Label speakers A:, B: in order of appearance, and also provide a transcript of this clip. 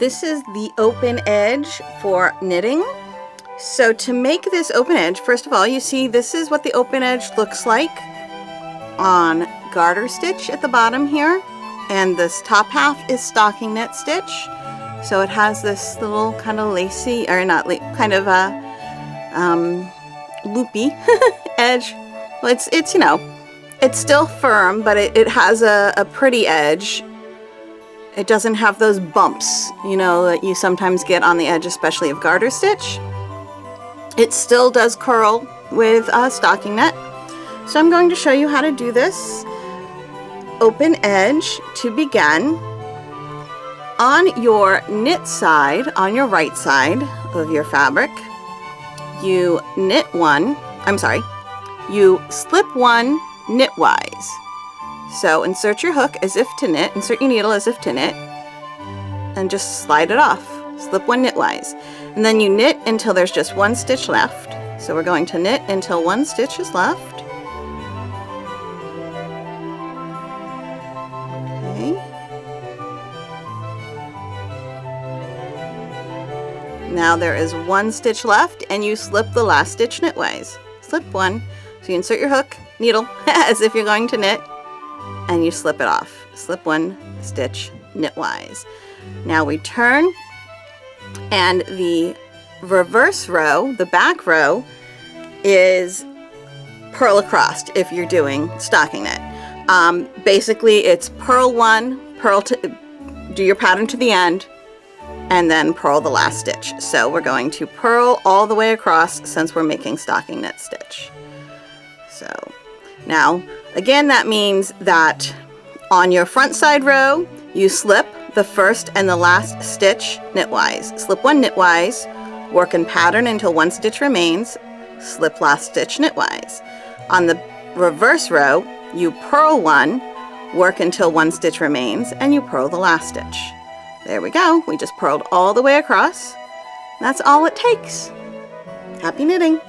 A: This is the open edge for knitting. So to make this open edge, first of all, you see this is what the open edge looks like on garter stitch at the bottom here. And this top half is stocking knit stitch. So it has this little kind of lacy, or not, kind of a loopy edge. Well, it's you know, it's still firm, but it has a pretty edge. It doesn't have those bumps, you know, that you sometimes get on the edge, especially of garter stitch. It still does curl with stocking knit. So I'm going to show you how to do this open edge to begin. On your knit side, on your right side of your fabric, you knit one, you slip one knitwise. So insert your hook as if to knit, insert your needle as if to knit, and just slide it off. Slip one knitwise. And then you knit until there's just one stitch left. So we're going to knit until one stitch is left. Okay. Now there is one stitch left, and you slip the last stitch knitwise. Slip one. So you insert your hook, needle, as if you're going to knit, and you slip it off. Slip one stitch knitwise. Now we turn, and the reverse row, the back row, is purl across if you're doing stocking knit. Basically it's purl one, do your pattern to the end, and then purl the last stitch. So we're going to purl all the way across since we're making stocking knit stitch. So now again, that means that on your front side row you slip the first and the last stitch knitwise. Slip one knitwise, work in pattern until one stitch remains, slip last stitch knitwise. On the reverse row you purl one, work until one stitch remains, and you purl the last stitch. There we go, we just purled all the way across. That's all it takes. Happy knitting!